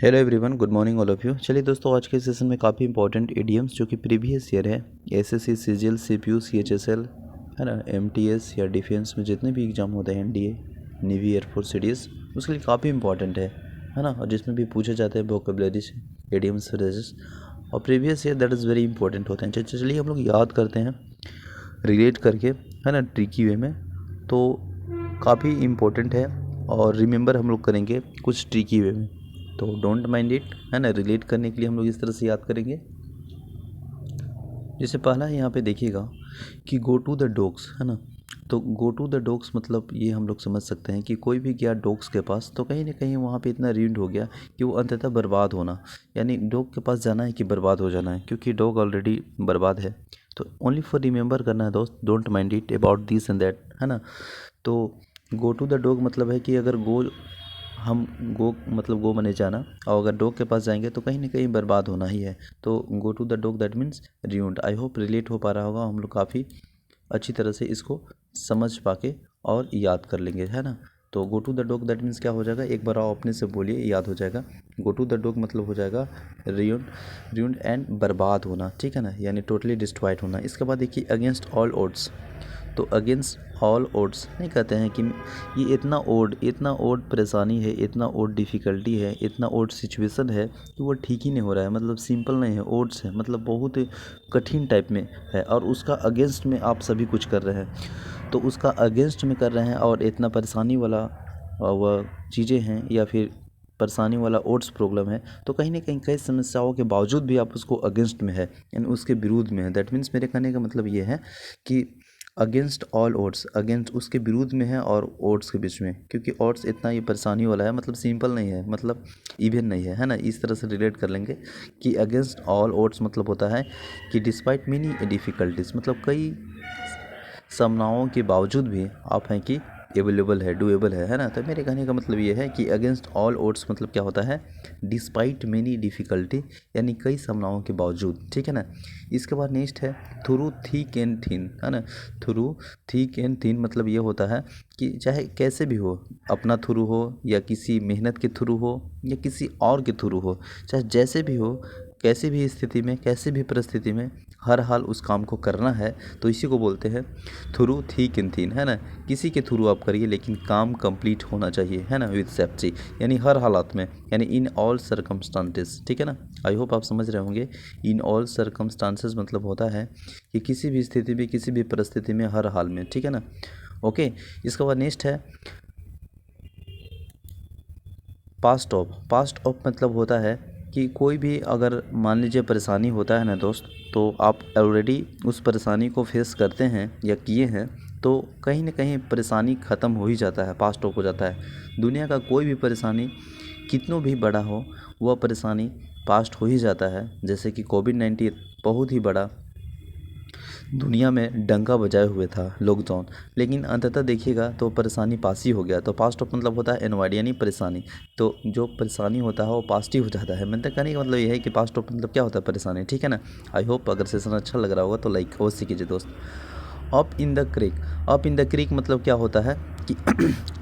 Hello everyone, good morning all of you. चलिए दोस्तों, आज के सेशन में काफ़ी इंपॉर्टेंट इडियम्स जो कि प्रीवियस ईयर है एसएससी, सीजीएल, सीपीयू, सीएचएसएल है ना, एमटीएस या डिफेंस में जितने भी एग्जाम होते हैं, एनडीए, नेवी, एयरफोर्स, सीडीएस, उसके लिए काफ़ी इंपॉर्टेंट है ना। और जिसमें भी पूछे जाते हैं वोकेबलरी से, इडियम्स, फ्रेजेस और previous year, that is very important होते हैं। चलिए हम लोग याद करते हैं रिलेट करके, है ना, ट्रिकी वे में, तो काफ़ी इम्पोर्टेंट है। और रिमेंबर हम लोग करेंगे कुछ ट्रिकी वे में, तो डोंट माइंड इट, है ना। रिलेट करने के लिए हम लोग इस तरह से याद करेंगे। जैसे पहला यहाँ पे देखिएगा कि गो टू द डॉग्स, है ना। तो गो टू द डॉग्स मतलब ये हम लोग समझ सकते हैं कि कोई भी गया डॉग्स के पास, तो कहीं ना कहीं वहाँ पे इतना रीड हो गया कि वो अंततः बर्बाद होना, यानी डॉग के पास जाना है कि बर्बाद हो जाना है, क्योंकि डॉग ऑलरेडी बर्बाद है। तो ओनली फॉर रिमेंबर करना है दोस्त, don't mind it about this and that, है ना। तो गो टू द डॉग मतलब है कि अगर हम गो मतलब गो बने जाना, और अगर डॉग के पास जाएंगे तो कहीं ना कहीं बर्बाद होना ही है। तो go to the dog that means ruined. I hope relate हो पा रहा होगा, हम लोग काफ़ी अच्छी तरह से इसको समझ पाके और याद कर लेंगे, है ना। तो go to the dog that means क्या हो जाएगा, एक बार आप अपने से बोलिए, याद हो जाएगा। गो टू द डॉग मतलब हो जाएगा रियून्ड एंड बर्बाद होना, ठीक है ना, यानी टोटली डिस्ट्रॉयड होना। इसके बाद देखिए अगेंस्ट ऑल ओड्स। तो अगेंस्ट ऑल ओड्स नहीं कहते हैं कि ये इतना ओड परेशानी है, इतना ओड डिफ़िकल्टी है, इतना ओड सिचुएशन है कि वो ठीक ही नहीं हो रहा है, मतलब सिंपल नहीं है, ओड्स है, मतलब बहुत कठिन टाइप में है, और उसका अगेंस्ट में आप सभी कुछ कर रहे हैं। तो उसका अगेंस्ट में कर रहे हैं और इतना परेशानी वाला वह चीज़ें हैं, या फिर परेशानी वाला ओट्स प्रॉब्लम है, तो कहीं ना कहीं कई समस्याओं के बावजूद भी आप उसको अगेंस्ट में है, यानी उसके विरोध में है। दैट मीन्स मेरे कहने का मतलब ये है कि अगेंस्ट ऑल ओट्स, अगेंस्ट उसके विरुद्ध में है और ओट्स के बीच में, क्योंकि ओट्स इतना ये परेशानी वाला है, मतलब सिंपल नहीं है, मतलब इवन नहीं है ना। इस तरह से रिलेट कर लेंगे कि अगेंस्ट ऑल ओट्स मतलब होता है कि डिस्पाइट मेनी डिफ़िकल्टीज, मतलब कई सामनाओं के बावजूद भी आप हैं कि अवेलेबल है, डूएबल है ना। तो मेरे कहने का मतलब ये है कि अगेंस्ट ऑल ओड्स मतलब क्या होता है, डिस्पाइट मेनी डिफ़िकल्टी, यानी कई सामनाओं के बावजूद, ठीक है ना। इसके बाद नेक्स्ट है थ्रू थिक एंड थिन, है ना। थ्रू थिक एंड थिन मतलब ये होता है कि चाहे कैसे भी हो, अपना थ्रू हो या किसी मेहनत के थ्रू हो या किसी और के थ्रू हो, चाहे जैसे भी हो, कैसी भी स्थिति में, कैसी भी परिस्थिति में, हर हाल उस काम को करना है, तो इसी को बोलते हैं थ्रू थिक एंड थिन, है ना। किसी के थ्रू आप करिए, लेकिन काम कंप्लीट होना चाहिए, है ना, विद सेफ्टी, यानी हर हालात में, यानी इन ऑल सर्कमस्टांसेस, ठीक है ना। आई होप आप समझ रहे होंगे। इन ऑल सर्कमस्टांसेस मतलब होता है कि किसी भी स्थिति में, किसी भी परिस्थिति में, हर हाल में, ठीक है ना। ओके, इसके बाद नेक्स्ट है पास्ट ऑफ। पास्ट ऑफ मतलब होता है कि कोई भी अगर मान लीजिए परेशानी होता है ना दोस्त, तो आप ऑलरेडी उस परेशानी को फेस करते हैं या किए हैं, तो कहीं ना कहीं परेशानी ख़त्म हो ही जाता है, पास्ट ऑफ हो जाता है। दुनिया का कोई भी परेशानी कितना भी बड़ा हो, वह परेशानी पास्ट हो ही जाता है। जैसे कि कोविड-19 बहुत ही बड़ा दुनिया में डंका बजाए हुए था, लॉकडाउन, लेकिन अंततः देखिएगा तो परेशानी पास ही हो गया। तो पास्ट ऑफ मतलब होता है एनवाइड, यानी परेशानी। तो जो परेशानी होता है वो पास्ट ही हो जाता है। मतलब कहने का मतलब ये है कि पास्ट ऑफ मतलब क्या होता है, परेशानी, ठीक है ना। आई होप अगर सेशन अच्छा लग रहा होगा तो लाइक अवश्य कीजिए दोस्त। Up in the creek. Up in the creek मतलब क्या होता है कि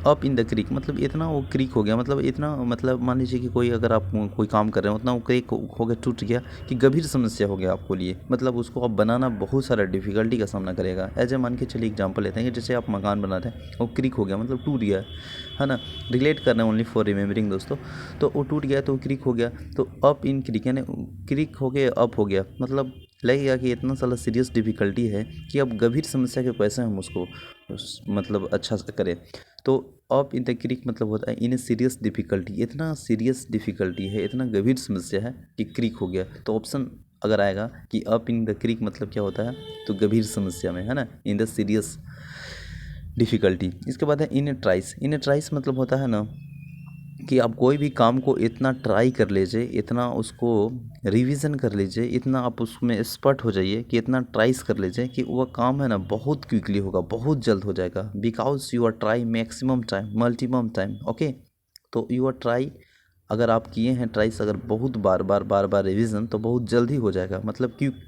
अप इन द क्रीक मतलब इतना वो क्रीक हो गया, मतलब इतना, मतलब मान लीजिए कि कोई अगर आप कोई काम कर रहे हो, उतना वो क्रीक हो गया, टूट गया कि गंभीर समस्या हो गया आपको लिए, मतलब उसको अब बनाना बहुत सारा डिफिकल्टी का सामना करेगा। ऐसे मान के चलिए एग्जांपल लेते हैं कि जैसे आप मकान बनाते हैं, वो क्रीक हो गया मतलब टूट गया, है ना। रिलेट करना ओनली फॉर रिमेम्बरिंग दोस्तों। तो वो टूट गया तो क्रीक हो गया, तो अप इन क्रीक, यानी क्रीक हो गया, अप हो गया, मतलब लगेगा कि इतना सारा सीरियस डिफ़िकल्टी है कि अब गंभीर समस्या के कैसे हम उसको मतलब अच्छा से करें। तो अप इन द क्रीक मतलब होता है इन ए सीरियस डिफ़िकल्टी, इतना सीरियस डिफ़िकल्टी है, इतना गंभीर समस्या है कि क्रीक हो गया। तो ऑप्शन अगर आएगा कि अप इन द क्रीक मतलब क्या होता है, तो गंभीर समस्या में, है ना, इन द सीरियस डिफ़िकल्टी। इसके बाद है इन ए ट्राइस। इन ए ट्राइस मतलब होता है ना कि आप कोई भी काम को इतना ट्राई कर लीजिए, इतना उसको रिवीजन कर लीजिए, इतना आप उसमें एक्सपर्ट हो जाइए कि इतना ट्राइस कर लीजिए कि वह काम है ना बहुत क्विकली होगा, बहुत जल्द हो जाएगा। Because you are try maximum time, मल्टीमम टाइम, ओके। तो यू आर ट्राई, अगर आप किए हैं ट्राइस, अगर बहुत बार बार रिवीजन, तो बहुत जल्द ही हो जाएगा, मतलब क्विक,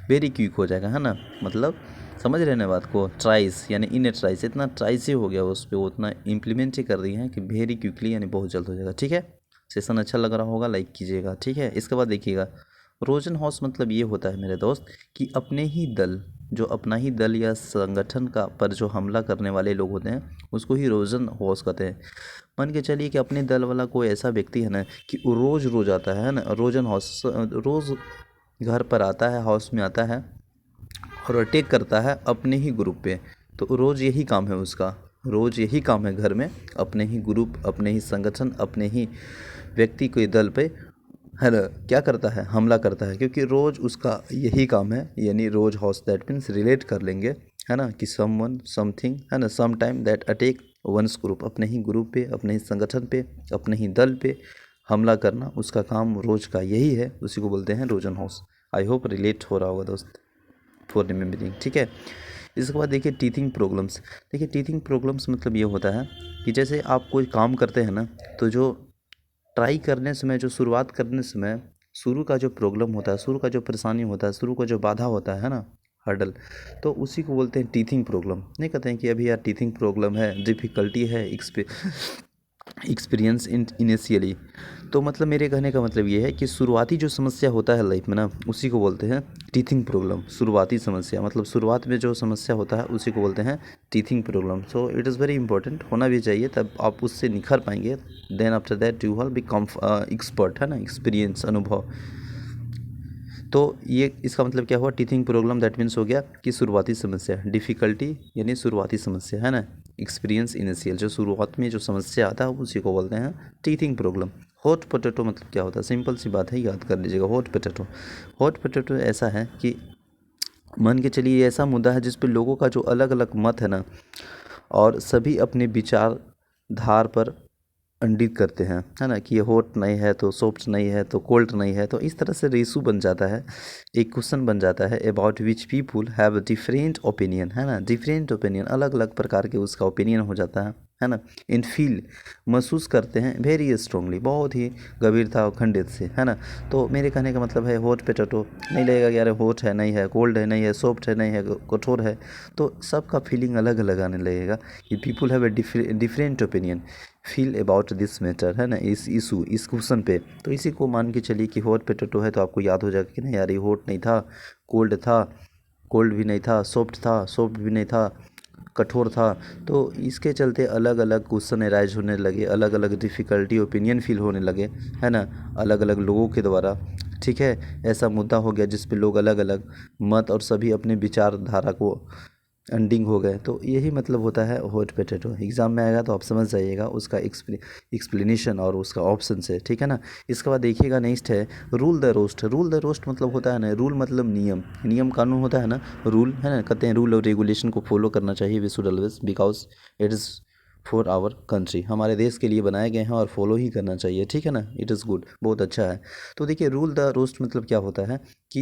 वेरी क्विक हो जाएगा, है ना। मतलब समझ रहे हैं ना बात को। ट्राइस यानी इन ए ट्राइस, इतना ट्राइस ही हो गया उस पर, वो उतना इम्प्लीमेंट ही कर रही हैं कि वेरी क्विकली, यानी बहुत जल्द हो जाएगा, ठीक है। सेशन अच्छा लग रहा होगा लाइक कीजिएगा, ठीक है। इसके बाद देखिएगा, ट्रोजन हॉर्स मतलब ये होता है मेरे दोस्त कि अपने ही दल, जो अपना ही दल या संगठन का पर जो हमला करने वाले लोग होते हैं उसको ही ट्रोजन हॉर्स कहते हैं। मान के चलिए कि अपने दल वाला कोई ऐसा व्यक्ति है ना कि वो रोज़ रोज़ आता है ना, ट्रोजन हॉर्स रोज़ घर पर आता है, हाउस में आता है और अटैक करता है अपने ही ग्रुप पे। तो रोज़ यही काम है उसका, रोज़ यही काम है घर में अपने ही ग्रुप, अपने ही संगठन, अपने ही व्यक्ति के दल पे है ना क्या करता है, हमला करता है, क्योंकि रोज़ उसका यही काम है। यानी रोज़ हॉर्स दैट मीन्स रिलेट कर लेंगे है ना कि समवन समथिंग है ना, some time that attack one's group, अपने ही ग्रुप पे, अपने ही संगठन पे, अपने ही दल पे हमला करना उसका काम रोज़ का यही है, उसी को बोलते हैं ट्रोजन हॉर्स। आई होप रिलेट हो रहा होगा दोस्त फॉर रिमेम्बरिंग, ठीक है। इसके बाद देखिए टीथिंग प्रॉब्लम्स। देखिए टीथिंग प्रॉब्लम्स मतलब ये होता है कि जैसे आप कोई काम करते हैं ना, तो जो ट्राई करने समय, जो शुरुआत करने समय शुरू का जो प्रॉब्लम होता है, शुरू का जो परेशानी होता है, शुरू का जो बाधा होता है ना, हर्डल, तो उसी को बोलते हैं टीथिंग प्रॉब्लम। नहीं कहते हैं कि अभी यार टीथिंग प्रॉब्लम है, डिफ़िकल्टी है एक्सपीरियंस इनिशियली। तो मतलब मेरे कहने का मतलब ये है कि शुरुआती जो समस्या होता है लाइफ में ना, उसी को बोलते हैं टीथिंग प्रॉब्लम। शुरुआती समस्या मतलब शुरुआत में जो समस्या होता है उसी को बोलते हैं teething problem. So it is very important, होना भी चाहिए, तब आप उससे निखर पाएंगे। Then after that you will become expert, है ना, एक्सपीरियंस, अनुभव। तो ये इसका मतलब क्या हुआ, टीथिंग प्रॉब्लम दैट मीन्स हो गया कि शुरुआती समस्या, डिफ़िकल्टी यानी शुरुआती समस्या, है ना, एक्सपीरियंस इनिशियल, जो शुरुआत में जो समस्या आता है उसी को बोलते हैं टीथिंग प्रॉब्लम। हॉट पोटैटो मतलब क्या होता है, सिंपल सी बात है, याद कर लीजिएगा। हॉट पोटैटो, हॉट पोटैटो ऐसा है कि मान के चलिए ये ऐसा मुद्दा है जिस पे लोगों का जो अलग अलग मत है ना, और सभी अपने विचार धार पर अंडित करते हैं, है ना, कि ये हॉट नहीं है तो सॉफ्ट नहीं है तो कोल्ड नहीं है, तो इस तरह से रेसू बन जाता है, एक क्वेश्चन बन जाता है about which people have different opinion, है ना, डिफरेंट ओपिनियन, अलग अलग प्रकार के उसका ओपिनियन हो जाता है ना। इन फील महसूस करते हैं वेरी स्ट्रांगली, बहुत ही गंभीरता और खंडित से, है ना। तो मेरे कहने का मतलब है हॉट पोटैटो नहीं लगेगा कि यार हॉट है नहीं है, कोल्ड है नहीं है, सॉफ्ट है नहीं है, कठोर है, तो सबका फीलिंग अलग अलग आने लगेगा कि people have a different opinion feel about this matter, है ना, इस इशू, इस क्वेश्चन पे। तो इसी को मान के चलिए कि हॉट पोटैटो है तो आपको याद हो जाएगा कि नहीं यार ये हॉट नहीं था, कोल्ड था, कोल्ड भी नहीं था, सॉफ्ट था, सॉफ्ट भी नहीं था, कठोर था। तो इसके चलते अलग अलग क्वेश्चन एराइज होने लगे, अलग अलग डिफ़िकल्टी ओपिनियन फील होने लगे, है ना, अलग अलग लोगों के द्वारा, ठीक है। ऐसा मुद्दा हो गया जिस पे लोग अलग अलग मत और सभी अपने विचारधारा को एंडिंग हो गए। तो यही मतलब होता है हॉट पोटैटो। एग्ज़ाम में आएगा तो आप समझ जाइएगा उसका एक्सप्लेनेशन और उसका ऑप्शन से, ठीक है ना। इसके बाद देखिएगा नेक्स्ट है rule the roast. Rule the roast मतलब होता है ना, रूल मतलब नियम, नियम कानून होता है ना, रूल, है ना, कहते हैं रूल और रेगुलेशन को फॉलो करना चाहिए we should always, because it is for our country, हमारे देश के लिए बनाए गए हैं और फॉलो ही करना चाहिए, ठीक है ना। इट इज़ गुड, बहुत अच्छा है। तो देखिए रूल द रोस्ट मतलब क्या होता है कि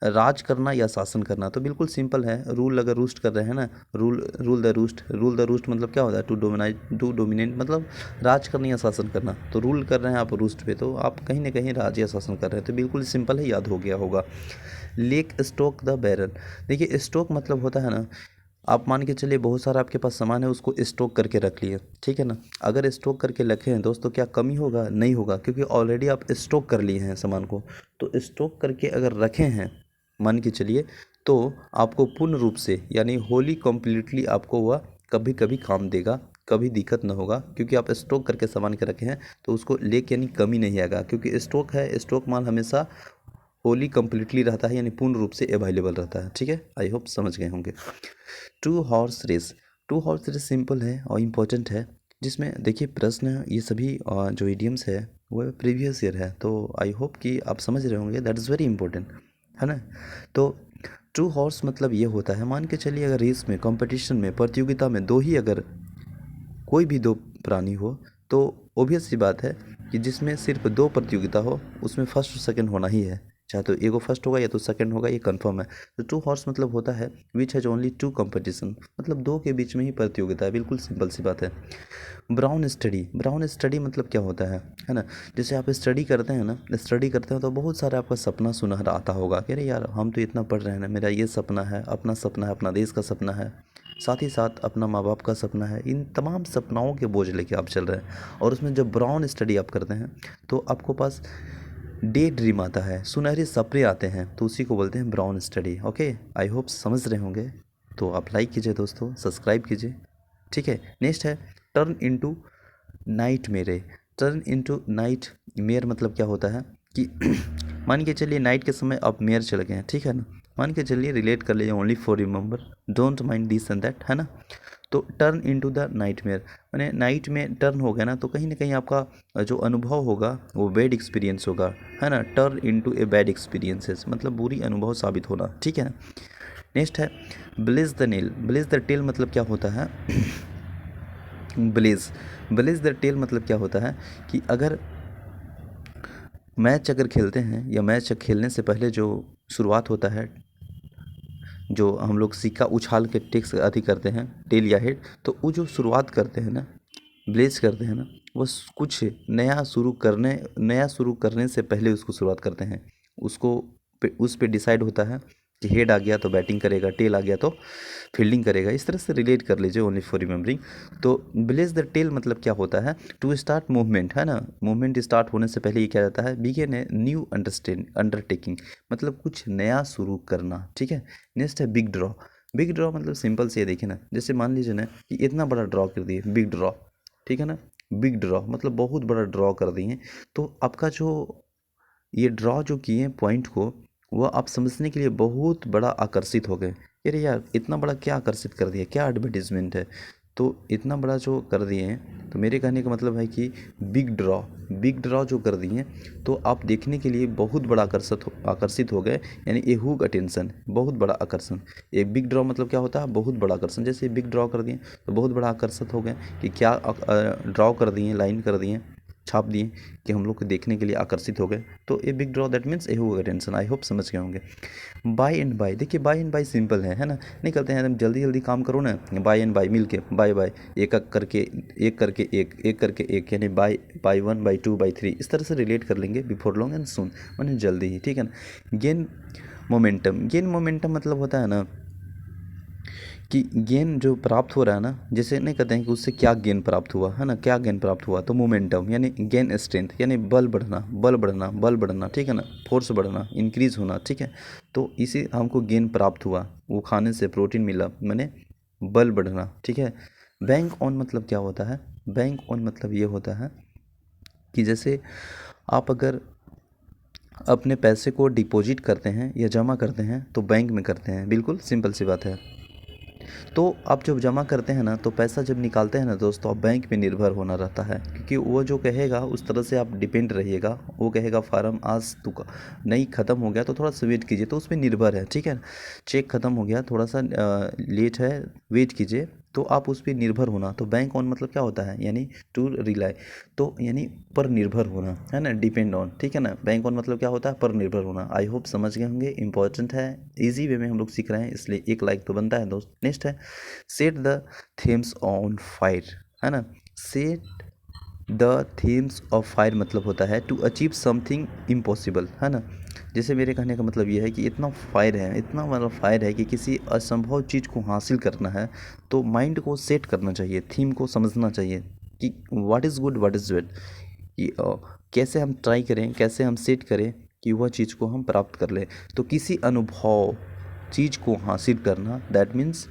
राज करना या शासन करना। तो बिल्कुल सिंपल है, रूल अगर रूस्ट कर रहे हैं ना, rule the roost, rule the roost मतलब क्या होता है, टू डोमिनेट मतलब राज करना या शासन करना। तो रूल कर रहे हैं आप रूस्ट पे, तो आप कहीं ना कहीं राज या शासन कर रहे हैं। तो बिल्कुल सिंपल है, याद हो गया होगा। Lake stock the barrel. देखिए स्टॉक मतलब होता है ना, आप मान के चलिए बहुत सारा आपके पास सामान है, उसको स्टॉक करके रख लिए, ठीक है ना। अगर स्टॉक करके रखे हैं दोस्तों, क्या कमी होगा, नहीं होगा, क्योंकि ऑलरेडी आप स्टॉक कर लिए हैं सामान को। तो स्टॉक करके अगर रखे हैं मान के चलिए, तो आपको पूर्ण रूप से यानी होली कम्प्लीटली आपको वह कभी कभी काम देगा, कभी दिक्कत ना होगा, क्योंकि आप स्टॉक करके सामान के रखे हैं। तो उसको लेके यानी कमी नहीं आएगा, क्योंकि स्टॉक है, स्टॉक माल हमेशा होली कम्प्लीटली रहता है, यानी पूर्ण रूप से अवेलेबल रहता है, ठीक है। आई होप समझ गए होंगे। Two horse race. Two horse race simple है और इम्पोर्टेंट है, जिसमें देखिए प्रश्न ये सभी जो इडियम्स है वो प्रीवियस ईयर है। तो आई होप कि आप समझ रहे होंगे, दैट इज़ वेरी इंपॉर्टेंट, है ना। तो टू हॉर्स मतलब ये होता है, मान के चलिए अगर रेस में, कंपटीशन में, प्रतियोगिता में दो ही अगर कोई भी दो प्राणी हो, तो ऑब्वियस सी बात है कि जिसमें सिर्फ दो प्रतियोगिता हो उसमें फर्स्ट और सेकंड होना ही है, चाहे तो एगो फर्स्ट होगा या तो सेकंड होगा, ये कंफर्म है। तो टू हॉर्स मतलब होता है which has only two competition, मतलब दो के बीच में ही प्रतियोगिता है, बिल्कुल सिंपल सी बात है। ब्राउन स्टडी, ब्राउन स्टडी मतलब क्या होता है ना, जैसे आप स्टडी करते हैं ना, स्टडी करते हैं तो बहुत सारा आपका सपना सुनहरा आता होगा कि अरे यार हम तो इतना पढ़ रहे हैं ना, मेरा ये सपना है, अपना देश का सपना है, साथ ही साथ अपना माँ बाप का सपना है, इन तमाम सपनाओं के बोझ लेके आप चल रहे हैं। और उसमें जब ब्राउन स्टडी आप करते हैं तो आपको पास डे ड्रीम आता है, सुनहरे सपने आते हैं, तो उसी को बोलते हैं brown study. Okay, I hope समझ रहे होंगे। तो आप लाइक कीजिए दोस्तों, सब्सक्राइब कीजिए, ठीक है। नेक्स्ट है टर्न इनटू नाइट मेरे। टर्न इनटू नाइट मेयर मतलब क्या होता है कि मान के चलिए नाइट के समय आप मेयर चले गए हैं, ठीक है ना, मान के चलिए रिलेट कर लीजिए, only for remember, don't mind this and that, है ना। तो turn into the night mayor मैंने नाइट में टर्न हो गया ना, तो कहीं ना कहीं आपका जो अनुभव होगा वो बैड एक्सपीरियंस होगा, है ना। Turn into a bad experiences मतलब बुरी अनुभव साबित होना, ठीक है। नेक्स्ट है blaze the nil. Blaze the tail मतलब क्या होता है ब्लेज ब्लेज द टेल मतलब क्या होता है कि अगर मैच अगर खेलते हैं या मैच खेलने से पहले जो शुरुआत होता है, जो हम लोग सिक्का उछाल के टेक्स आदि करते हैं टेल या हेड, तो वो जो शुरुआत करते हैं ना, ब्लेज करते हैं ना, वो कुछ नया शुरू करने से पहले उसको शुरुआत करते हैं। उस पे डिसाइड होता है कि हेड आ गया तो बैटिंग करेगा, टेल आ गया तो फील्डिंग करेगा, इस तरह से रिलेट कर लीजिए, ओनली फॉर रिमेंबरिंग। तो ब्लेज द टेल मतलब क्या होता है, टू स्टार्ट मूवमेंट, है ना। मूवमेंट स्टार्ट होने से पहले ये क्या जाता है, बिगिन ए न्यू अंडरटेकिंग मतलब कुछ नया शुरू करना, ठीक है। नेक्स्ट है बिग ड्रॉ। बिग ड्रॉ मतलब सिंपल से ये देखिए ना, जैसे मान लीजिए ना कि इतना बड़ा ड्रॉ कर दिए, बिग ड्रॉ, ठीक है ना। बिग ड्रॉ मतलब बहुत बड़ा ड्रॉ कर दिए, तो आपका जो ये ड्रॉ जो किए पॉइंट को, वह आप समझने के लिए बहुत बड़ा आकर्षित हो गए। अरे यार इतना बड़ा क्या आकर्षित कर दिया, क्या एडवर्टीजमेंट है, तो इतना बड़ा जो कर दिए हैं, तो मेरे कहने का मतलब है कि बिग ड्रॉ जो कर दिए तो आप देखने के लिए बहुत बड़ा आकर्षित हो गए, यानी ए हुक अटेंशन, बहुत बड़ा आकर्षण। एक बिग ड्रॉ मतलब क्या होता है, बहुत बड़ा आकर्षण। जैसे बिग ड्रॉ कर दिए तो बहुत बड़ा आकर्षित हो गए कि क्या ड्रॉ कर दिए, लाइन कर दिए, छाप दिए कि हम लोग को देखने के लिए आकर्षित हो गए। तो a big draw that means A hook attention. I hope समझ गए होंगे। बाय एंड बाय, देखिए बाय एंड बाय सिंपल है ना, नहीं करते हैं एकदम जल्दी जल्दी काम करो ना, बाय एंड बाय मिल के बाय बाय, एक करके एक यानी बाय बाय 1 बाय 2 बाय 3, इस तरह से रिलेट कर लेंगे, बिफोर लॉन्ग एंड सून मैंने जल्दी ही, ठीक है ना। गेन मोमेंटम मतलब होता है ना कि गेन जो प्राप्त हो रहा है ना, जैसे नहीं कहते हैं कि उससे क्या गेन प्राप्त हुआ, है ना, क्या गेन प्राप्त हुआ, तो मोमेंटम यानी गेन स्ट्रेंथ यानी बल बढ़ना, ठीक है ना, फोर्स बढ़ना, इंक्रीज होना, ठीक है। तो इसी हमको गेन प्राप्त हुआ, वो खाने से प्रोटीन मिला, मैंने बल बढ़ना, ठीक है। बैंक ऑन मतलब क्या होता है, बैंक ऑन मतलब ये होता है कि जैसे आप अगर अपने पैसे को डिपॉजिट करते हैं या जमा करते हैं तो बैंक में करते हैं, बिल्कुल सिंपल सी बात है। तो आप जब जमा करते हैं ना, तो पैसा जब निकालते हैं ना दोस्तों, आप बैंक पे निर्भर होना रहता है, क्योंकि वो जो कहेगा उस तरह से आप डिपेंड रहिएगा। वो कहेगा फार्म आज तो नहीं ख़त्म हो गया तो थोड़ा सा वेट कीजिए, तो उस पर निर्भर है, ठीक है। चेक ख़त्म हो गया, थोड़ा सा लेट है, वेट कीजिए, तो आप उस पर निर्भर होना। तो बैंक ऑन मतलब क्या होता है, यानी टू रिलाई, तो यानी पर निर्भर होना, है ना, डिपेंड ऑन, ठीक है ना। बैंक ऑन मतलब क्या होता है, पर निर्भर होना। आई होप समझ गए होंगे, इंपॉर्टेंट है, इजी वे में हम लोग सीख रहे हैं, इसलिए एक लाइक तो बनता है दोस्त। नेक्स्ट है set the themes on fire, है ना। Set the themes of fire मतलब होता है टू अचीव समथिंग इम्पॉसिबल, है ना। जैसे मेरे कहने का मतलब ये है कि इतना फायर है, इतना मतलब फायर है कि किसी असंभव चीज़ को हासिल करना है, तो माइंड को सेट करना चाहिए, थीम को समझना चाहिए कि what is good what is bad, कि कैसे हम ट्राई करें, कैसे हम सेट करें कि वह चीज़ को हम प्राप्त कर लें। तो किसी अनुभव चीज़ को हासिल करना, दैट मीन्स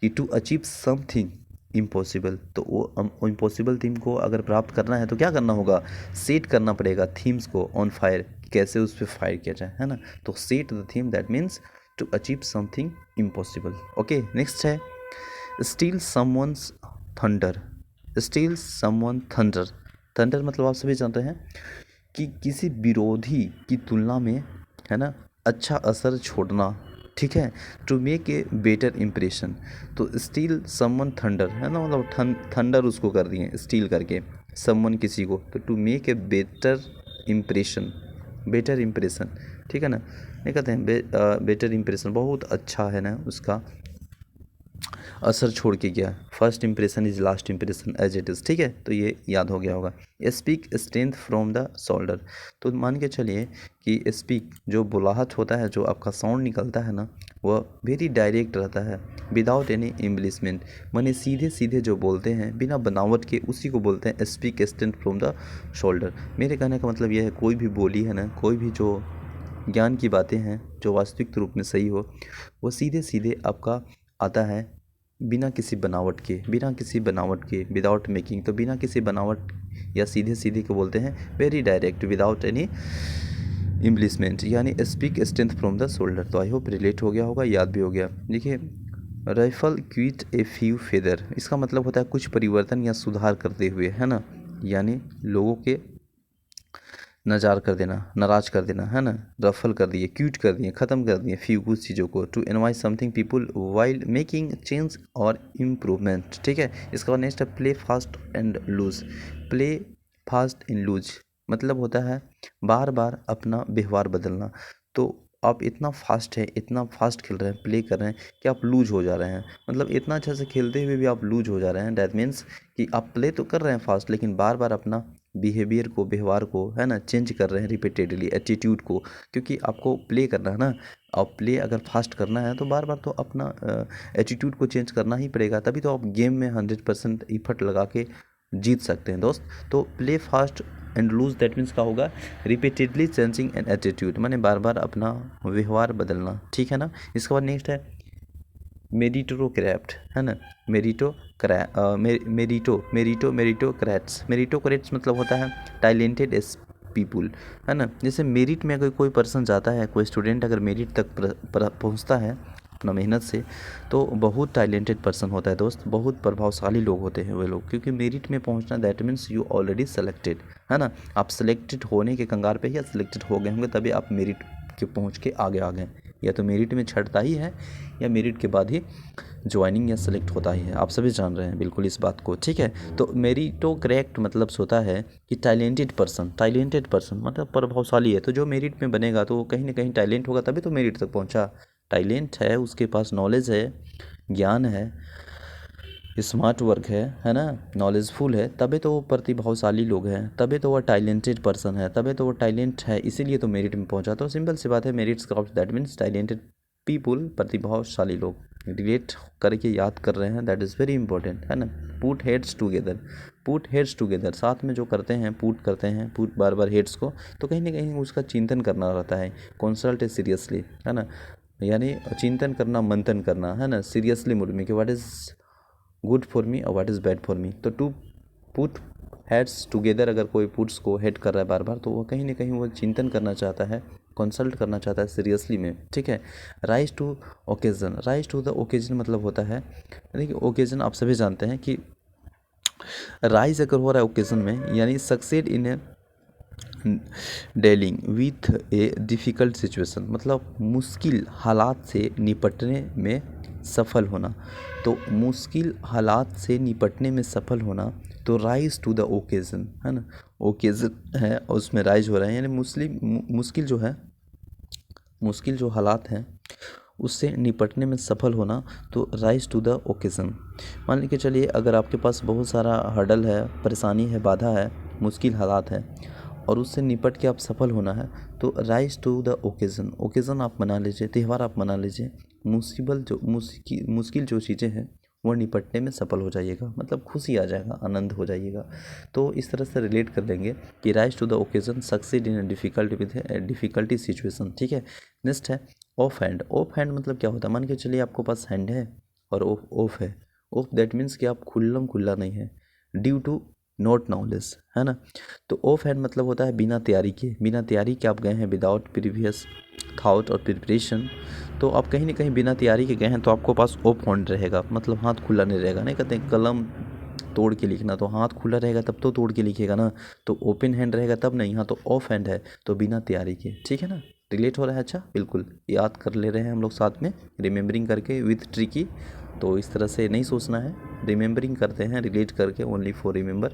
कि टू अचीव समथिंग इम्पॉसिबल। तो वो इम्पॉसिबल थीम को अगर प्राप्त करना है तो क्या करना होगा, सेट करना पड़ेगा थीम्स को ऑन फायर, कैसे उस पर फायर किया जाए, है ना। तो set the theme that means to achieve something impossible. Okay, next है steal someone's thunder. Steal someone thunder, thunder मतलब आप सभी जानते हैं कि किसी विरोधी की तुलना में, है ना, अच्छा असर छोड़ना, ठीक है, to make a better impression. तो स्टील समवन थंडर, है ना, मतलब थंडर उसको कर दिए स्टील करके, समवन किसी को, तो to make a better impression, ठीक है ना। नहीं कहते हैं बेटर इम्प्रेशन बहुत अच्छा है ना उसका असर छोड़ के गया। First impression is last impression as it is, ठीक है, तो ये याद हो गया होगा। Speak strength from the shoulder, तो मान के चलिए कि स्पीक जो बुलाहट होता है, जो आपका साउंड निकलता है ना, वह वेरी डायरेक्ट रहता है, विदाउट एनी एम्बलिशमेंट, माने सीधे सीधे जो बोलते हैं बिना बनावट के, उसी को बोलते हैं speak strength from the shoulder. मेरे कहने का मतलब यह है, कोई भी बोली है ना, कोई भी जो ज्ञान की बातें हैं जो वास्तविक रूप में सही हो, वो सीधे सीधे आपका आता है बिना किसी बनावट के, बिना किसी बनावट के, विदाउट मेकिंग, तो बिना किसी बनावट या सीधे सीधे को बोलते हैं वेरी डायरेक्ट, विदाउट एनी इम्प्लिसमेंट, यानी speak strength from the shoulder. तो आई होप रिलेट हो गया होगा, याद भी हो गया। देखिए, rifle quit a few feather, इसका मतलब होता है कुछ परिवर्तन या सुधार करते हुए, है ना, यानी लोगों के नाराज कर देना, है ना, रफल कर दिए, क्यूट कर दिए, ख़त्म कर दिए फ्यू कुछ चीज़ों को, to envisage something people while making change और इम्प्रूवमेंट, ठीक है। इसका बाद नेक्स्ट है play fast and loose. Play fast and loose मतलब होता है बार बार अपना व्यवहार बदलना। तो आप इतना फास्ट है, इतना फास्ट खेल रहे हैं, प्ले कर रहे हैं कि आप लूज हो जा रहे हैं, मतलब इतना अच्छा से खेलते हुए भी आप लूज हो जा रहे हैं। दैट मीन्स कि आप प्ले तो कर रहे हैं फास्ट, लेकिन बार बार अपना बिहेवियर को, व्यवहार को, है ना, चेंज कर रहे हैं रिपीटेडली, एटीट्यूड को, क्योंकि आपको प्ले करना है ना। आप प्ले अगर फास्ट करना है तो बार बार तो अपना एटीट्यूड को चेंज करना ही पड़ेगा, तभी तो आप गेम में 100% इफर्ट लगा के जीत सकते हैं दोस्त। तो play fast and lose that means का होगा रिपीटेडली चेंजिंग एन एटीट्यूड, माने बार बार अपना व्यवहार बदलना, ठीक है ना। इसके बाद नेक्स्ट है मेरिटोक्रेट, है ना, मेरिटोक्रेट्स मतलब होता है टैलेंटेड पीपुल, है ना। जैसे मेरिट में अगर कोई पर्सन जाता है, कोई स्टूडेंट अगर मेरिट तक पहुंचता है अपना मेहनत से, तो बहुत टैलेंटेड पर्सन होता है दोस्त, बहुत प्रभावशाली लोग होते हैं वे लोग, क्योंकि मेरिट में पहुंचना that means you already selected, है ना। आप सेलेक्टेड होने के कंगार पे या सेलेक्टेड हो गए होंगे, तभी आप मेरिट के पहुंच के आगे आ गए। या तो मेरिट में छटता ही है, या मेरिट के बाद ही ज्वाइनिंग या सेलेक्ट होता ही है, आप सभी जान रहे हैं बिल्कुल इस बात को, ठीक है। तो मेरिटोक्रेट मतलब होता है कि टैलेंटेड पर्सन मतलब प्रभावशाली है, तो जो मेरिट में बनेगा तो कहीं ना कहीं टैलेंट होगा, तभी तो मेरिट तक पहुंचा। टैलेंट है, उसके पास नॉलेज है, ज्ञान है, स्मार्ट वर्क है ना, नॉलेजफुल है, तभी तो वो प्रतिभाशाली लोग हैं, तभी तो वो टैलेंटेड पर्सन है, तभी तो वो टैलेंट है, इसीलिए तो मेरिट में पहुंचा। तो सिंपल सी बात है, merits craft that means talented people, प्रतिभाशाली लोग। रिलेट करके याद कर रहे हैं, दैट इज़ वेरी इंपॉर्टेंट, है ना। पुट हेड्स टुगेदर, साथ में जो करते हैं, पुट बार बार हेड्स को, तो कहीं ना कहीं उसका चिंतन करना रहता है, कंसल्ट सीरियसली, है ना, यानी चिंतन करना, मंथन करना, है ना, सीरियसली मूड में कि what is good for me और what is bad for me. तो टू पुट हेड्स टुगेदर, अगर कोई पुट्स को हेड कर रहा है बार बार, तो वो कहीं ना कहीं वो चिंतन करना चाहता है, कंसल्ट करना चाहता है सीरियसली में, ठीक है। राइज टू द ओकेजन मतलब होता है, देखिए ओकेजन आप सभी जानते हैं कि राइज अगर हो रहा है ओकेजन में, यानी succeed in A dealing with A difficult situation, मतलब मुश्किल हालात से निपटने में सफल होना। तो मुश्किल हालात से निपटने में सफल होना, तो राइज टू द ओकेजन, है ना, ओकेजन है और उसमें राइज हो रहा है, यानी मुश्किल जो हालात हैं उससे निपटने में सफल होना, तो राइज टू द ओकेजन। मान लीजिए चलिए, अगर आपके पास बहुत सारा हर्डल है, परेशानी है, बाधा है, मुश्किल हालात है, और उससे निपट के आप सफल होना है, तो राइज टू द ओकेजन आप मना लीजिए, त्यौहार आप मना लीजिए, मुश्किल जो चीज़ें हैं वो निपटने में सफल हो जाइएगा, मतलब खुशी आ जाएगा, आनंद हो जाइएगा। तो इस तरह से रिलेट कर लेंगे कि rise to the occasion, succeed in difficulty situation, ठीक है। नेक्स्ट है ऑफ हैंड मतलब क्या होता है, मान के चलिए आपको पास हैंड है और ऑफ है। ऑफ दैट मीन्स कि आप खुला नहीं है, ड्यू टू नॉट नॉलेज, है ना। तो ऑफ हैंड मतलब होता है बिना तैयारी के आप गए हैं, विदाउट प्रीवियस थाउट और प्रिपरेशन। तो आप कहीं ना कहीं बिना तैयारी के गए हैं, तो आपको पास ऑफ हैंड रहेगा, मतलब हाथ खुला नहीं रहेगा। नहीं कहते कलम तोड़ के लिखना, तो हाथ खुला रहेगा तब तो तोड़ के लिखेगा ना, तो ओपन हैंड रहेगा तब नहीं। हाँ, तो ऑफ हैंड है तो बिना तैयारी के, ठीक है ना। रिलेट हो रहा है, अच्छा बिल्कुल याद कर ले रहे हैं हम लोग साथ में, रिमेम्बरिंग करके विथ ट्रिकी। तो इस तरह से नहीं सोचना है, रिमेम्बरिंग करते हैं रिलेट करके, ओनली फॉर रिमेंबर,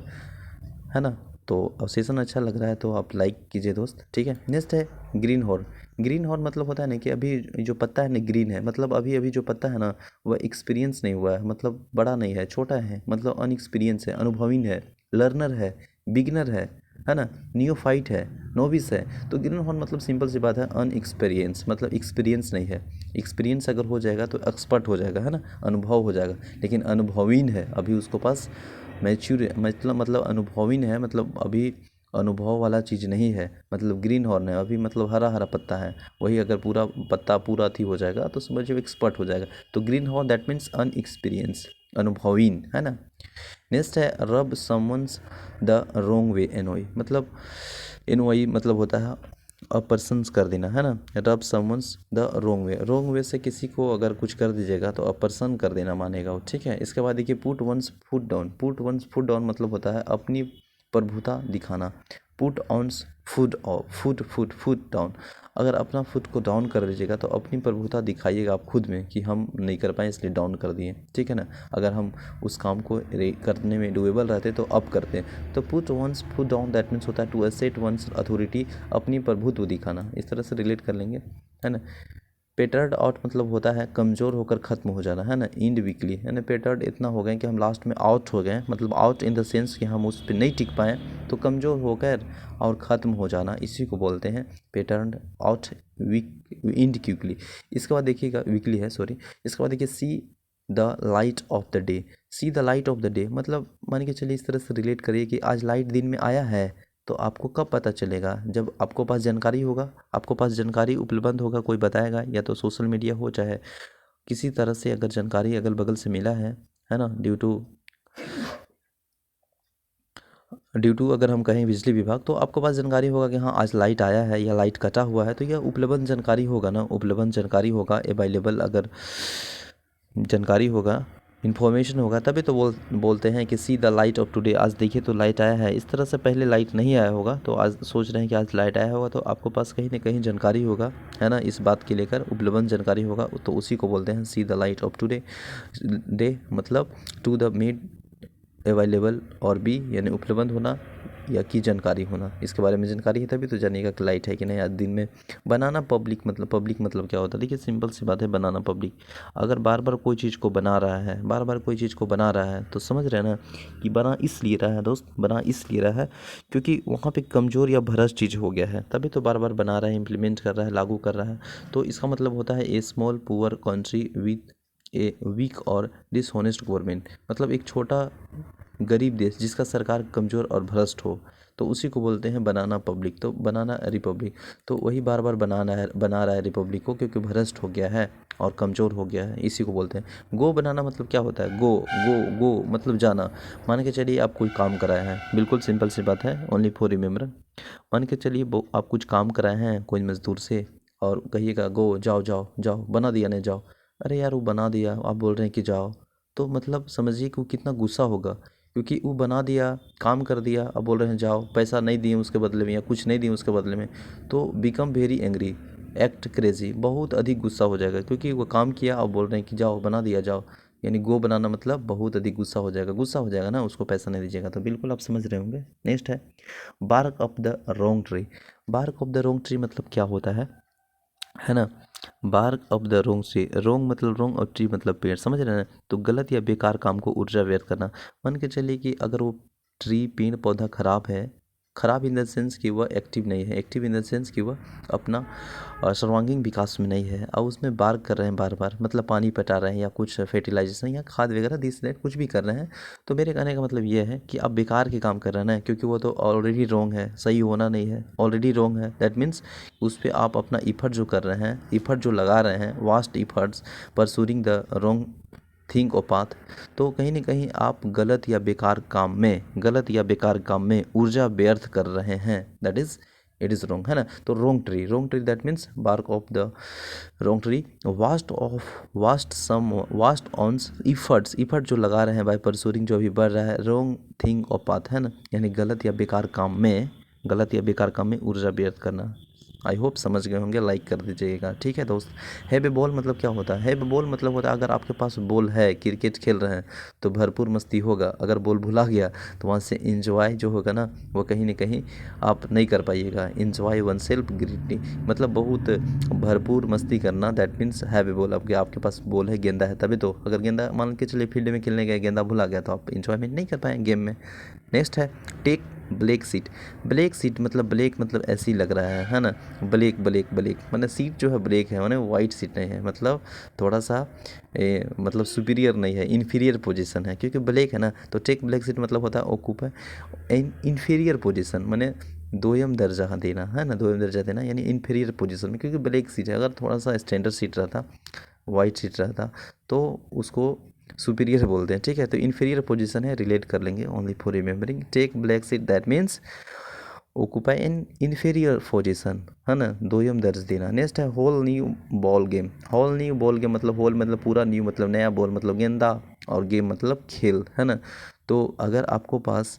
है ना। तो अब सेशन अच्छा लग रहा है तो आप लाइक कीजिए दोस्त, ठीक है। नेक्स्ट है ग्रीन हॉर्न। ग्रीन हॉर्न मतलब होता है ना कि अभी जो पत्ता है ना ग्रीन है, मतलब अभी अभी जो पत्ता है ना वह एक्सपीरियंस नहीं हुआ है, मतलब बड़ा नहीं है, छोटा है, मतलब अनएक्सपीरियंस है, अनुभवीन है, लर्नर है, बिगनर है ना, नियोफाइट है, नोविस है। तो ग्रीन हॉर्न मतलब सिंपल सी बात है अनएक्सपीरियंस, मतलब एक्सपीरियंस नहीं है। एक्सपीरियंस अगर हो जाएगा तो एक्सपर्ट हो जाएगा, है ना, अनुभव हो जाएगा। लेकिन अनुभवीन है, अभी उसको पास मैच्योर मतलब अनुभवीन है, मतलब अभी अनुभव वाला चीज़ नहीं है, मतलब ग्रीन हॉर्न है अभी, मतलब हरा हरा पत्ता है। वही अगर पूरा पत्ता पूरा थी हो जाएगा तो समझिए एक्सपर्ट हो जाएगा। तो ग्रीन हॉर्न दैट मीन्स अनएक्सपीरियंस, अनुभवीन, है ना। नेक्स्ट है रब समवंस द रोंग वे, एनओई मतलब एनओई मतलब होता है अपर्सन्स कर देना, है ना। रब समवंस द रोंग वे से किसी को अगर कुछ कर दीजिएगा तो अपर्सन कर देना मानेगा वो, ठीक है। इसके बाद देखिए put one's foot down. Put one's foot down मतलब होता है अपनी प्रभुता दिखाना। पुट ऑन्स फुट डाउन, अगर अपना फुट को डाउन कर दीजिएगा तो अपनी प्रभुता दिखाइएगा आप खुद में कि हम नहीं कर पाए इसलिए डाउन कर दिए, ठीक है ना। अगर हम उस काम को करने में डुएबल रहते तो अप करते हैं। तो put one's foot down that means होता है टू असेट वंस अथॉरिटी, अपनी प्रभुत्व दिखाना, इस तरह से रिलेट कर लेंगे, है ना। पेटर्ड आउट मतलब होता है कमज़ोर होकर ख़त्म हो जाना, है ना। इंड वीकली, है ना, पेटर्ड इतना हो गए कि हम लास्ट में आउट हो गए, मतलब आउट इन द सेंस कि हम उस पर नहीं टिक पाए, तो कमज़ोर होकर और ख़त्म हो जाना, इसी को बोलते हैं पेटर्ड आउट वीक इंड क्विकली। इसके बाद देखिएगा वीकली है, सॉरी। इसके बाद देखिए see the light of the day. See the light of the day मतलब मान के चलिए इस तरह से रिलेट करिए कि आज लाइट दिन में आया है, तो आपको कब पता चलेगा, जब आपको पास जानकारी होगा, आपको पास जानकारी उपलब्ध होगा, कोई बताएगा, या तो सोशल मीडिया हो चाहे किसी तरह से अगर जानकारी अगल बगल से मिला है ना, ड्यू टू अगर हम कहें बिजली विभाग, तो आपको पास जानकारी होगा कि हाँ आज लाइट आया है या लाइट कटा हुआ है, तो यह उपलब्ध जानकारी होगा ना, उपलब्ध जानकारी होगा, अवेलेबल अगर जानकारी होगा, इन्फॉर्मेशन होगा, तभी तो बोलते हैं कि see the light of today, आज देखिए तो लाइट आया है। इस तरह से पहले लाइट नहीं आया होगा तो आज सोच रहे हैं कि आज लाइट आया होगा, तो आपको पास कहीं ना कहीं जानकारी होगा, है ना, इस बात के लेकर उपलब्ध जानकारी होगा, तो उसी को बोलते हैं see the light of today. Day मतलब टू द मेड अवेलेबल, और बी यानी उपलब्ध होना या की जानकारी होना, इसके बारे में जानकारी है तभी तो जानिएगा कि लाइट है कि नहीं आज दिन में। बनाना पब्लिक मतलब क्या होता है, देखिए सिंपल सी बात है, बनाना पब्लिक। अगर बार बार कोई चीज़ को बना रहा है, बार बार कोई चीज़ को बना रहा है, तो समझ रहे हैं ना कि बना इसलिए रहा है दोस्त, बना इसलिए रहा है क्योंकि वहाँ पे कमज़ोर या भ्रष्ट चीज़ हो गया है, तभी तो बार बार बना रहा है, इम्प्लीमेंट कर रहा है, लागू कर रहा है। तो इसका मतलब होता है a small poor country with a weak और डिसहोनेस्ट गवर्नमेंट, मतलब एक छोटा गरीब देश जिसका सरकार कमज़ोर और भ्रष्ट हो, तो उसी को बोलते हैं बनाना पब्लिक, तो बनाना रिपब्लिक। तो वही बार बार बना रहा है रिपब्लिक को क्योंकि भ्रष्ट हो गया है और कमज़ोर हो गया है, इसी को बोलते हैं। गो बनाना मतलब क्या होता है, गो गो गो मतलब जाना। मान के चलिए आप कोई काम कराए हैं, बिल्कुल सिंपल सी बात है, ओनली फॉर रिमेम्बर। मान के चलिए आप कुछ काम कराए हैं कोई मज़दूर से, और कहिएगा गो जाओ जाओ जाओ, बना दिया नहीं जाओ। अरे यार वो बना दिया, आप बोल रहे हैं कि जाओ, तो मतलब समझिए कि वो कितना गुस्सा होगा, क्योंकि वो बना दिया, काम कर दिया, अब बोल रहे हैं जाओ, पैसा नहीं दिए उसके बदले में या कुछ नहीं दिए उसके बदले में, तो become very angry, act crazy, बहुत अधिक गुस्सा हो जाएगा, क्योंकि वो काम किया अब बोल रहे हैं कि जाओ बना दिया जाओ, यानी गो बनाना मतलब बहुत अधिक गुस्सा हो जाएगा, ना, उसको पैसा नहीं दीजिएगा, तो बिल्कुल आप समझ रहे होंगे। नेक्स्ट है bark of the wrong tree. Bark of the wrong tree मतलब क्या होता है ना। Bark of the wrong tree, wrong मतलब रोंग और ट्री मतलब पेड़, समझ रहे हैं ना। तो गलत या बेकार काम को ऊर्जा व्यर्थ करना। मान के चलिए कि अगर वो ट्री पेड़ पौधा खराब है, खराब इन द सेंस कि वह एक्टिव नहीं है, एक्टिव इन द सेंस कि वह अपना सर्वांगीण विकास में नहीं है, और उसमें बार्क कर रहे हैं बार बार, मतलब पानी पटा रहे हैं या कुछ फर्टिलाइजेशन या खाद वगैरह दिस दैट कुछ भी कर रहे हैं, तो मेरे कहने का मतलब ये है कि आप बेकार के काम कर रहे हैं ना, क्योंकि वो तो ऑलरेडी रॉन्ग है, सही होना नहीं है, ऑलरेडी रॉन्ग है। दैट मीन्स उस पर आप अपना इफर्ट जो कर रहे हैं, इफर्ट जो लगा रहे हैं, waste efforts pursuing the wrong thing or path, तो कहीं ना कहीं आप गलत या बेकार काम में ऊर्जा व्यर्थ कर रहे हैं, that is it is wrong, है ना। तो wrong tree that means bark of the wrong tree. Waste one's effort जो लगा रहे हैं बाय परसूरिंग, जो अभी बढ़ रहा है, रॉन्ग थिंग और पाथ, है ना, यानी गलत या बेकार काम में ऊर्जा व्यर्थ करना। आई होप समझ गए होंगे, लाइक कर दीजिएगा। ठीक है दोस्त। हैव ए बॉल मतलब क्या होता है? हैव ए बॉल मतलब होता है अगर आपके पास बॉल है, क्रिकेट खेल रहे हैं तो भरपूर मस्ती होगा। अगर बॉल भुला गया तो वहाँ से इंजॉय जो होगा ना वो कहीं ना कहीं आप नहीं कर पाइएगा। इंजॉय वन सेल्फ ग्रीटली मतलब बहुत भरपूर मस्ती करना, that means have a ball. आपके पास बॉल है, गेंदा है, तभी तो। अगर गेंदा मान के चलिए फील्ड में खेलने गए, गेंदा भुला गया तो आप इंजॉयमेंट नहीं कर पाएंगे गेम में। नेक्स्ट है take black seat. Black seat मतलब ब्लैक मतलब ऐसे ही लग रहा है ना, ब्लैक ब्लैक ब्लैक मतलब सीट जो है ब्लैक है, मैंने वाइट सीट नहीं है, मतलब थोड़ा सा मतलब सुपीरियर नहीं है, इन्फीरियर पोजीशन है, क्योंकि ब्लैक है ना। तो टेक ब्लैक सीट मतलब होता है ऑक्यूपाई इन इन्फीरियर पोजीशन, मैंने दोयम दर्जा देना है ना, दोयम दर्जा देना यानी इन्फीरियर पोजीशन में, क्योंकि ब्लैक सीट है। अगर थोड़ा सा स्टैंडर्ड सीट रहता, वाइट सीट रहता तो उसको सुपीरियर बोलते हैं। ठीक है, तो इन्फीरियर पोजीशन है, रिलेट कर लेंगे only for remembering. Take black seat that means occupy an inferior position, है ना, दोयम दर्ज देना। नेक्स्ट है whole new ball game. Whole new ball game मतलब होल मतलब पूरा, न्यू मतलब नया, बॉल मतलब गेंदा, और गेम मतलब खेल, है ना। तो अगर आपको पास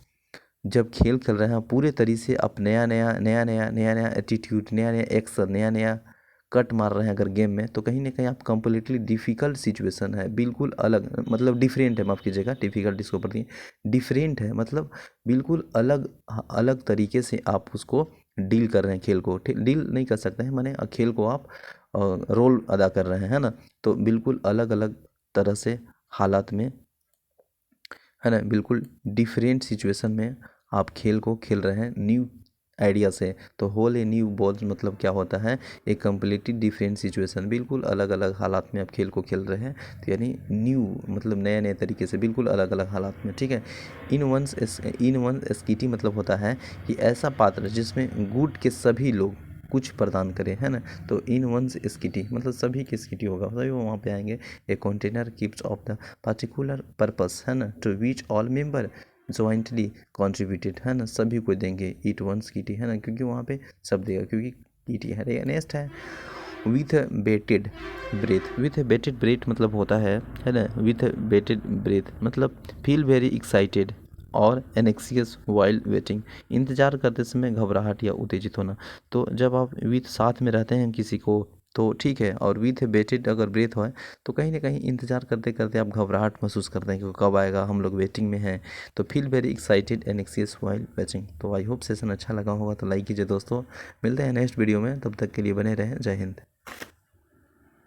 जब खेल खेल रहे हैं पूरे तरीके से, आप नया नया नया नया नया नया एटीट्यूड, नया नया एक्शन, नया नया कट मार रहे हैं अगर गेम में, तो कहीं ना कहीं आप कंप्लीटली डिफ़िकल्ट सिचुएशन है, बिल्कुल अलग मतलब डिफरेंट है, माफ़ कीजिएगा, डिफ़िकल्ट इसको पढ़ती है, डिफरेंट है मतलब बिल्कुल अलग अलग तरीके से आप उसको डील कर रहे हैं खेल को। ठीक, डील नहीं कर सकते हैं, माने खेल को आप रोल अदा कर रहे हैं ना। तो बिल्कुल अलग अलग तरह से हालात में, है ना, बिल्कुल डिफरेंट सिचुएशन में आप खेल को खेल रहे हैं न्यू आइडिया से। तो होल ए न्यू बॉल मतलब क्या होता है, एक कम्प्लीटली डिफरेंट सिचुएशन, बिल्कुल अलग अलग हालात में आप खेल को खेल रहे हैं, तो यानी न्यू मतलब नए नए तरीके से, बिल्कुल अलग अलग हालात में। ठीक है। इन वन स्कीटी मतलब होता है कि ऐसा पात्र जिसमें गुड के सभी लोग कुछ प्रदान करें, है ना। तो इन वंस स्किटी मतलब सभी की स्किटी होगा, सभी वो वहाँ पे आएंगे। A container keeps of the particular purpose, है ना, to which all member jointly contributed, है ना, सभी को देंगे ईट वंस किटी, है ना, क्योंकि वहाँ पे सब देगा क्योंकि ईटी है। नेक्स्ट है विथ बेटेड ब्रेथ। विथ बेटेड ब्रेथ मतलब होता है ना, विथ बेटेड ब्रेथ मतलब फील वेरी एक्साइटेड और एनेक्सियस वाइल वेटिंग, इंतज़ार करते समय घबराहट या उत्तेजित होना। तो जब आप विथ साथ में रहते हैं किसी को तो ठीक है, और विथ बेटेड अगर ब्रेथ हो तो कहीं ना कहीं इंतज़ार करते करते आप घबराहट महसूस करते हैं कि कब आएगा, हम लोग वेटिंग में हैं। तो feel very excited and anxious while waiting. तो आई होप सेशन अच्छा लगा होगा, तो लाइक कीजिए दोस्तों। मिलते हैं नेक्स्ट वीडियो में, तब तक के लिए बने रहें। जय हिंद।